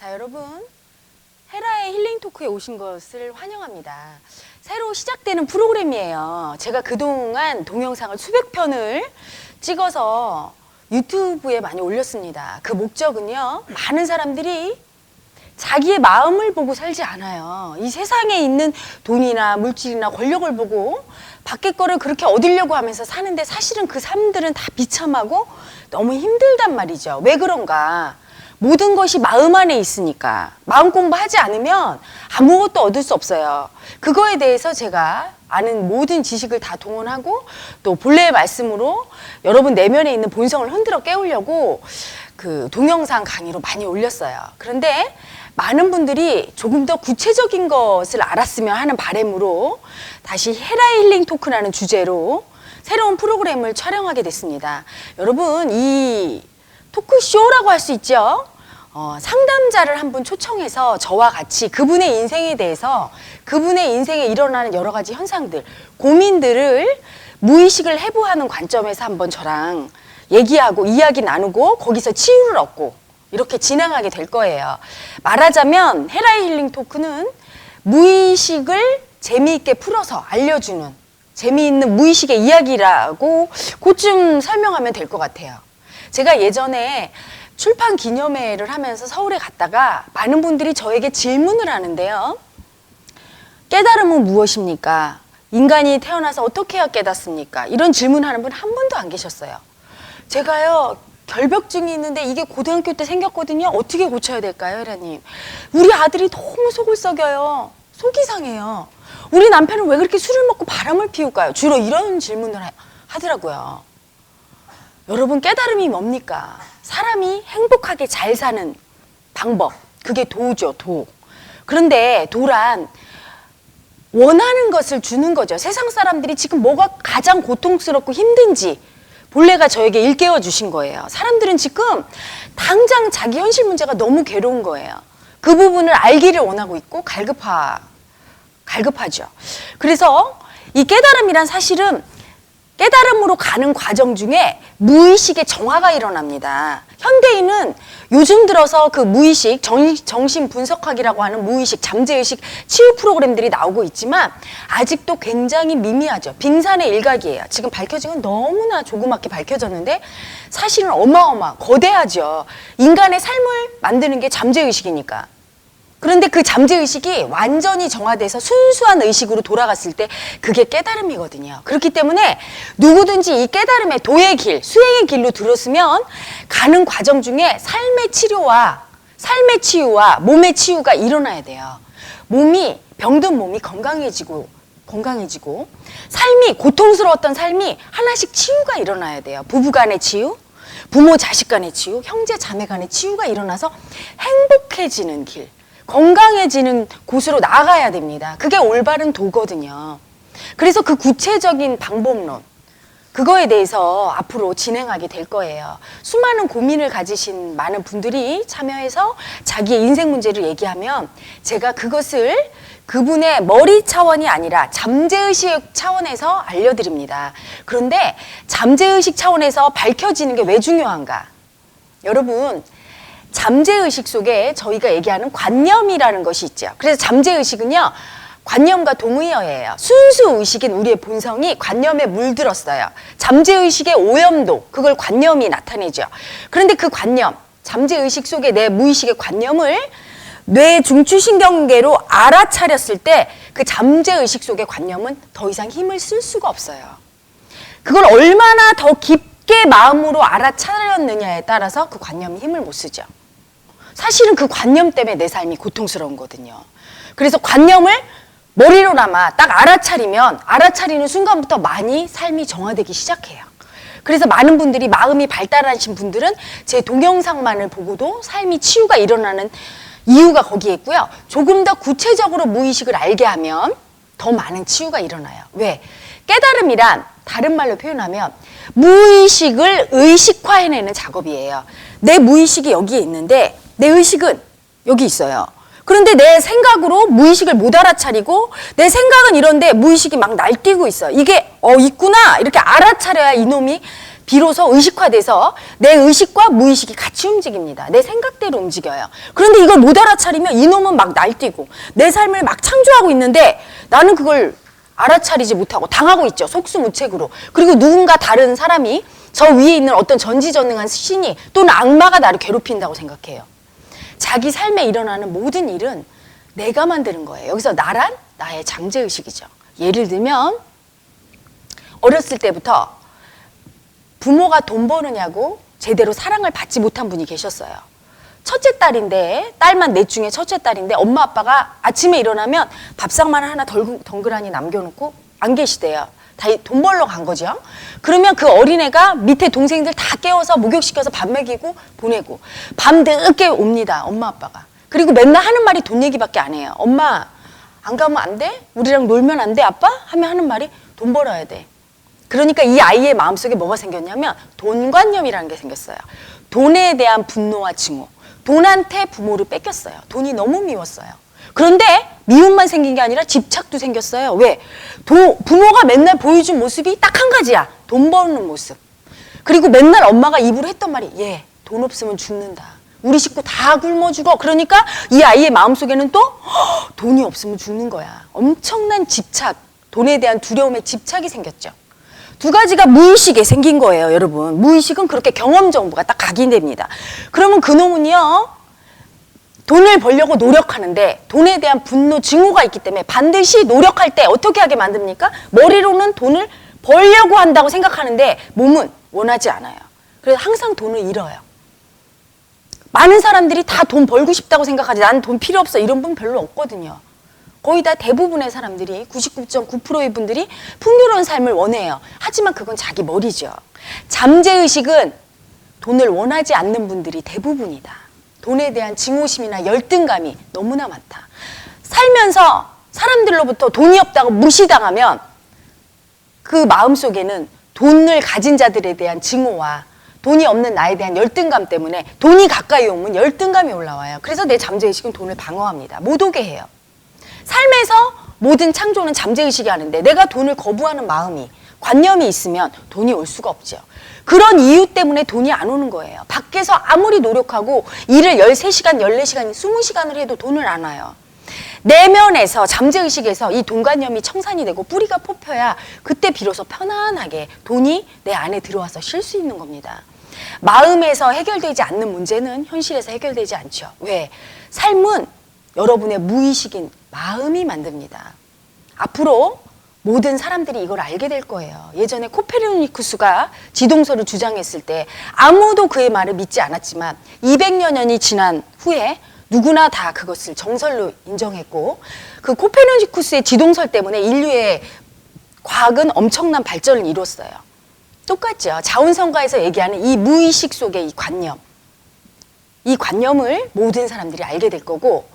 자, 여러분, 헤라의 힐링 토크에 오신 것을 환영합니다. 새로 시작되는 프로그램이에요. 제가 그동안 동영상을 수백 편을 찍어서 유튜브에 많이 올렸습니다. 그 목적은요, 많은 사람들이 자기의 마음을 보고 살지 않아요. 이 세상에 있는 돈이나 물질이나 권력을 보고 밖에 거를 그렇게 얻으려고 하면서 사는데 사실은 그 삶들은 다 비참하고 너무 힘들단 말이죠. 왜 그런가? 모든 것이 마음 안에 있으니까. 마음 공부하지 않으면 아무것도 얻을 수 없어요. 그거에 대해서 제가 아는 모든 지식을 다 동원하고 또 본래의 말씀으로 여러분 내면에 있는 본성을 흔들어 깨우려고 그 동영상 강의로 많이 올렸어요. 그런데 많은 분들이 조금 더 구체적인 것을 알았으면 하는 바람으로 다시 헤라의 힐링 토크라는 주제로 새로운 프로그램을 촬영하게 됐습니다. 여러분, 이 토크쇼라고 할 수 있죠. 상담자를 한 분 초청해서 저와 같이 그분의 인생에 대해서 그분의 인생에 일어나는 여러 가지 현상들, 고민들을 무의식을 해부하는 관점에서 한번 저랑 얘기하고 이야기 나누고 거기서 치유를 얻고 이렇게 진행하게 될 거예요. 말하자면 헤라의 힐링 토크는 무의식을 재미있게 풀어서 알려주는 재미있는 무의식의 이야기라고 그쯤 설명하면 될 것 같아요. 제가 예전에 출판 기념회를 하면서 서울에 갔다가 많은 분들이 저에게 질문을 하는데요. 깨달음은 무엇입니까? 인간이 태어나서 어떻게 해야 깨닫습니까? 이런 질문하는 분 한 분도 안 계셨어요. 제가요, 결벽증이 있는데 이게 고등학교 때 생겼거든요. 어떻게 고쳐야 될까요, 헤라님? 우리 아들이 너무 속을 썩여요. 속이 상해요. 우리 남편은 왜 그렇게 술을 먹고 바람을 피울까요? 주로 이런 질문을 하더라고요. 여러분, 깨달음이 뭡니까? 사람이 행복하게 잘 사는 방법, 그게 도죠, 도. 그런데 도란 원하는 것을 주는 거죠. 세상 사람들이 지금 뭐가 가장 고통스럽고 힘든지 본래가 저에게 일깨워 주신 거예요. 사람들은 지금 당장 자기 현실 문제가 너무 괴로운 거예요. 그 부분을 알기를 원하고 있고 갈급하죠. 그래서 이 깨달음이란 사실은 깨달음으로 가는 과정 중에 무의식의 정화가 일어납니다. 현대인은 요즘 들어서 그 무의식, 정신 분석학이라고 하는 무의식, 잠재의식 치유 프로그램들이 나오고 있지만 아직도 굉장히 미미하죠. 빙산의 일각이에요. 지금 밝혀진 건 너무나 조그맣게 밝혀졌는데 사실은 거대하죠. 인간의 삶을 만드는 게 잠재의식이니까. 그런데 그 잠재의식이 완전히 정화돼서 순수한 의식으로 돌아갔을 때 그게 깨달음이거든요. 그렇기 때문에 누구든지 이 깨달음의 도의 길, 수행의 길로 들었으면 가는 과정 중에 삶의 치료와 삶의 치유와 몸의 치유가 일어나야 돼요. 병든 몸이 건강해지고 삶이 고통스러웠던 삶이 하나씩 치유가 일어나야 돼요. 부부 간의 치유, 부모 자식 간의 치유, 형제 자매 간의 치유가 일어나서 행복해지는 길, 건강해지는 곳으로 나아가야 됩니다. 그게 올바른 도거든요. 그래서 그 구체적인 방법론, 그거에 대해서 앞으로 진행하게 될 거예요. 수많은 고민을 가지신 많은 분들이 참여해서 자기의 인생 문제를 얘기하면 제가 그것을 그분의 머리 차원이 아니라 잠재의식 차원에서 알려드립니다. 그런데 잠재의식 차원에서 밝혀지는 게 왜 중요한가? 여러분, 잠재의식 속에 저희가 얘기하는 관념이라는 것이 있죠. 그래서 잠재의식은요, 관념과 동의어예요. 순수의식인 우리의 본성이 관념에 물들었어요. 잠재의식의 오염도, 그걸 관념이 나타내죠. 그런데 그 관념, 잠재의식 속에 내 무의식의 관념을 뇌 중추신경계로 알아차렸을 때 그 잠재의식 속의 관념은 더 이상 힘을 쓸 수가 없어요. 그걸 얼마나 더 깊게 마음으로 알아차렸느냐에 따라서 그 관념이 힘을 못 쓰죠. 사실은 그 관념 때문에 내 삶이 고통스러운 거거든요. 그래서 관념을 머리로나마 딱 알아차리는 순간부터 많이 삶이 정화되기 시작해요. 그래서 많은 분들이 마음이 발달하신 분들은 제 동영상만을 보고도 삶이 치유가 일어나는 이유가 거기에 있고요. 조금 더 구체적으로 무의식을 알게 하면 더 많은 치유가 일어나요. 왜? 깨달음이란 다른 말로 표현하면 무의식을 의식화해내는 작업이에요. 내 무의식이 여기에 있는데 내 의식은 여기 있어요. 그런데 내 생각으로 무의식을 못 알아차리고 내 생각은 이런데 무의식이 막 날뛰고 있어요. 이게 있구나 이렇게 알아차려야 이놈이 비로소 의식화돼서 내 의식과 무의식이 같이 움직입니다. 내 생각대로 움직여요. 그런데 이걸 못 알아차리면 이놈은 막 날뛰고 내 삶을 막 창조하고 있는데 나는 그걸 알아차리지 못하고 당하고 있죠. 속수무책으로. 그리고 누군가 다른 사람이 저 위에 있는 어떤 전지전능한 신이 또는 악마가 나를 괴롭힌다고 생각해요. 자기 삶에 일어나는 모든 일은 내가 만드는 거예요. 여기서 나란 나의 잠재의식이죠. 예를 들면 어렸을 때부터 부모가 돈 버느냐고 제대로 사랑을 받지 못한 분이 계셨어요. 첫째 딸인데, 딸만 넷 중에 첫째 딸인데 엄마 아빠가 아침에 일어나면 밥상만 하나 덩그라니 남겨놓고 안 계시대요. 다 돈 벌러 간 거죠. 그러면 그 어린애가 밑에 동생들 다 깨워서 목욕시켜서 밥 먹이고 보내고 밤 늦게 옵니다. 엄마 아빠가. 그리고 맨날 하는 말이 돈 얘기밖에 안 해요. 엄마 안 가면 안 돼? 우리랑 놀면 안 돼? 아빠? 하면 하는 말이 돈 벌어야 돼. 그러니까 이 아이의 마음속에 뭐가 생겼냐면 돈관념이라는 게 생겼어요. 돈에 대한 분노와 증오. 돈한테 부모를 뺏겼어요. 돈이 너무 미웠어요. 그런데 미움만 생긴 게 아니라 집착도 생겼어요. 왜? 부모가 맨날 보여준 모습이 딱 한 가지야. 돈 버는 모습. 그리고 맨날 엄마가 입으로 했던 말이 얘, 돈 없으면 죽는다. 우리 식구 다 굶어 죽어. 그러니까 이 아이의 마음속에는 또 돈이 없으면 죽는 거야. 엄청난 집착, 돈에 대한 두려움에 집착이 생겼죠. 두 가지가 무의식에 생긴 거예요, 여러분. 무의식은 그렇게 경험 정보가 딱 각인됩니다. 그러면 그놈은요, 돈을 벌려고 노력하는데 돈에 대한 분노, 증오가 있기 때문에 반드시 노력할 때 어떻게 하게 만듭니까? 머리로는 돈을 벌려고 한다고 생각하는데 몸은 원하지 않아요. 그래서 항상 돈을 잃어요. 많은 사람들이 다 돈 벌고 싶다고 생각하지 나는 돈 필요 없어 이런 분 별로 없거든요. 거의 다 대부분의 사람들이 99.9%의 분들이 풍요로운 삶을 원해요. 하지만 그건 자기 머리죠. 잠재의식은 돈을 원하지 않는 분들이 대부분이다. 돈에 대한 증오심이나 열등감이 너무나 많다. 살면서 사람들로부터 돈이 없다고 무시당하면 그 마음속에는 돈을 가진 자들에 대한 증오와 돈이 없는 나에 대한 열등감 때문에 돈이 가까이 오면 열등감이 올라와요. 그래서 내 잠재의식은 돈을 방어합니다. 못 오게 해요. 삶에서 모든 창조는 잠재의식이 하는데 내가 돈을 거부하는 마음이 관념이 있으면 돈이 올 수가 없죠. 그런 이유 때문에 돈이 안 오는 거예요. 밖에서 아무리 노력하고 일을 13시간, 14시간, 20시간을 해도 돈을 안 와요. 내면에서 잠재의식에서 이 돈관념이 청산이 되고 뿌리가 뽑혀야 그때 비로소 편안하게 돈이 내 안에 들어와서 쉴 수 있는 겁니다. 마음에서 해결되지 않는 문제는 현실에서 해결되지 않죠. 왜? 삶은 여러분의 무의식인 마음이 만듭니다. 앞으로 모든 사람들이 이걸 알게 될 거예요. 예전에 코페르니쿠스가 지동설을 주장했을 때 아무도 그의 말을 믿지 않았지만 200여 년이 지난 후에 누구나 다 그것을 정설로 인정했고 그 코페르니쿠스의 지동설 때문에 인류의 과학은 엄청난 발전을 이뤘어요. 똑같죠. 자원성가에서 얘기하는 이 무의식 속의 이 관념. 이 관념을 모든 사람들이 알게 될 거고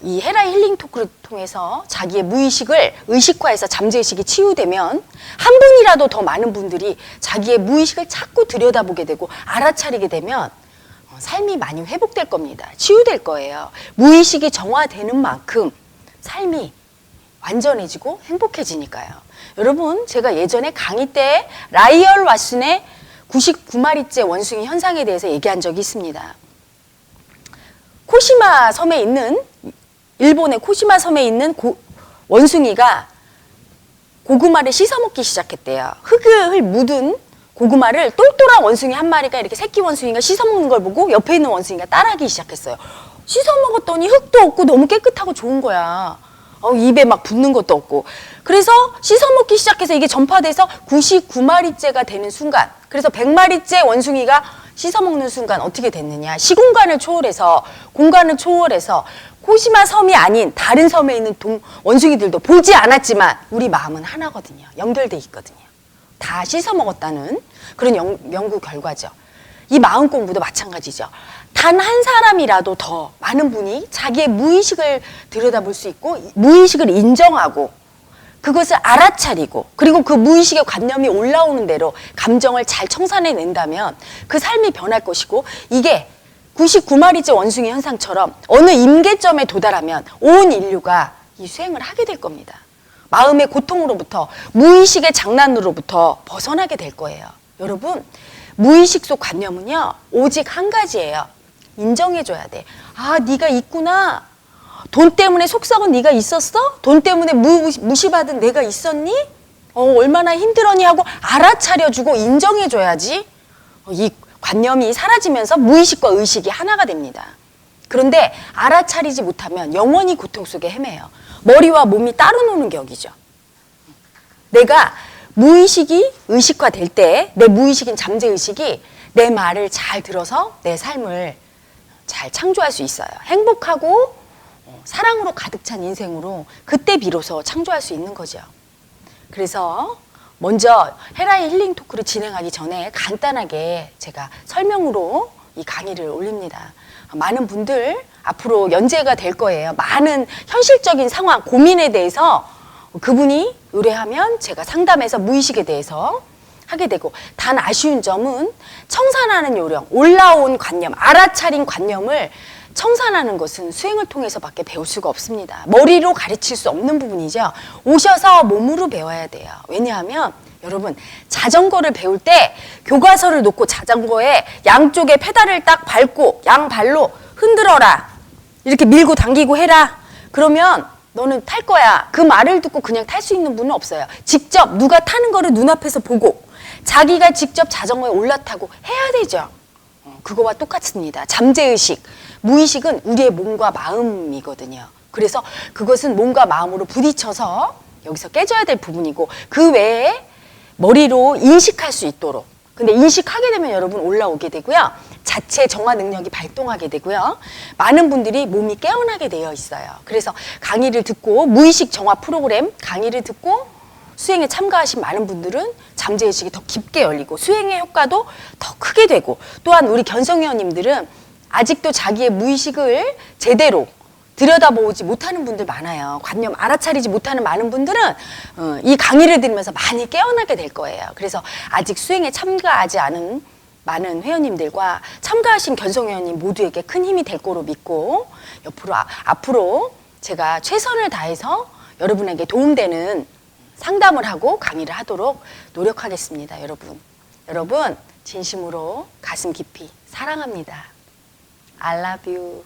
이 헤라의 힐링 토크를 통해서 자기의 무의식을 의식화해서 잠재의식이 치유되면 한 분이라도 더 많은 분들이 자기의 무의식을 자꾸 들여다보게 되고 알아차리게 되면 삶이 많이 회복될 겁니다. 치유될 거예요. 무의식이 정화되는 만큼 삶이 완전해지고 행복해지니까요. 여러분, 제가 예전에 강의 때 라이얼 왓슨의 99마리째 원숭이 현상에 대해서 얘기한 적이 있습니다. 코시마 섬에 있는 일본의 코시마 섬에 있는 원숭이가 고구마를 씻어먹기 시작했대요. 흙을 묻은 고구마를 똘똘한 원숭이 한 마리가 이렇게 새끼 원숭이가 씻어먹는 걸 보고 옆에 있는 원숭이가 따라하기 시작했어요. 씻어먹었더니 흙도 없고 너무 깨끗하고 좋은 거야. 입에 막 붙는 것도 없고. 그래서 씻어먹기 시작해서 이게 전파돼서 99마리째가 되는 순간, 그래서 100마리째 원숭이가 씻어먹는 순간 어떻게 됐느냐. 시공간을 초월해서, 공간을 초월해서 코시마 섬이 아닌 다른 섬에 있는 원숭이들도 보지 않았지만 우리 마음은 하나거든요. 연결돼 있거든요. 다 씻어먹었다는 그런 연구 결과죠. 이 마음 공부도 마찬가지죠. 단 한 사람이라도 더 많은 분이 자기의 무의식을 들여다볼 수 있고 무의식을 인정하고 그것을 알아차리고 그리고 그 무의식의 관념이 올라오는 대로 감정을 잘 청산해낸다면 그 삶이 변할 것이고 이게 99마리째 원숭이 현상처럼 어느 임계점에 도달하면 온 인류가 이 수행을 하게 될 겁니다. 마음의 고통으로부터 무의식의 장난으로부터 벗어나게 될 거예요. 여러분, 무의식 속 관념은요, 오직 한 가지예요. 인정해줘야 돼. 아, 네가 있구나. 돈 때문에 속 썩은 네가 있었어? 돈 때문에 무시받은 내가 있었니? 얼마나 힘들었니 하고 알아차려주고 인정해줘야지. 이 관념이 사라지면서 무의식과 의식이 하나가 됩니다. 그런데 알아차리지 못하면 영원히 고통 속에 헤매요. 머리와 몸이 따로 노는 격이죠. 내가 무의식이 의식화될 때, 내 무의식인 잠재의식이 내 말을 잘 들어서 내 삶을 잘 창조할 수 있어요. 행복하고 사랑으로 가득 찬 인생으로 그때 비로소 창조할 수 있는 거죠. 그래서 먼저 헤라의 힐링 토크를 진행하기 전에 간단하게 제가 설명으로 이 강의를 올립니다. 많은 분들 앞으로 연재가 될 거예요. 많은 현실적인 상황, 고민에 대해서 그분이 의뢰하면 제가 상담해서 무의식에 대해서 하게 되고, 단 아쉬운 점은 청산하는 요령, 올라온 관념, 알아차린 관념을 청산하는 것은 수행을 통해서밖에 배울 수가 없습니다. 머리로 가르칠 수 없는 부분이죠. 오셔서 몸으로 배워야 돼요. 왜냐하면 여러분, 자전거를 배울 때 교과서를 놓고 자전거에 양쪽에 페달을 딱 밟고 양발로 흔들어라, 이렇게 밀고 당기고 해라, 그러면 너는 탈 거야. 그 말을 듣고 그냥 탈 수 있는 분은 없어요. 직접 누가 타는 거를 눈앞에서 보고 자기가 직접 자전거에 올라타고 해야 되죠. 그거와 똑같습니다. 잠재의식, 무의식은 우리의 몸과 마음이거든요. 그래서 그것은 몸과 마음으로 부딪혀서 여기서 깨져야 될 부분이고, 그 외에 머리로 인식할 수 있도록, 근데 인식하게 되면 여러분 올라오게 되고요. 자체 정화 능력이 발동하게 되고요. 많은 분들이 몸이 깨어나게 되어 있어요. 그래서 강의를 듣고, 무의식 정화 프로그램 강의를 듣고 수행에 참가하신 많은 분들은 잠재의식이 더 깊게 열리고 수행의 효과도 더 크게 되고, 또한 우리 견성회원님들은 아직도 자기의 무의식을 제대로 들여다보지 못하는 분들 많아요. 관념 알아차리지 못하는 많은 분들은 이 강의를 들으면서 많이 깨어나게 될 거예요. 그래서 아직 수행에 참가하지 않은 많은 회원님들과 참가하신 견성회원님 모두에게 큰 힘이 될 거로 믿고, 앞으로 제가 최선을 다해서 여러분에게 도움되는 상담을 하고 강의를 하도록 노력하겠습니다. 여러분 진심으로 가슴 깊이 사랑합니다. I love you.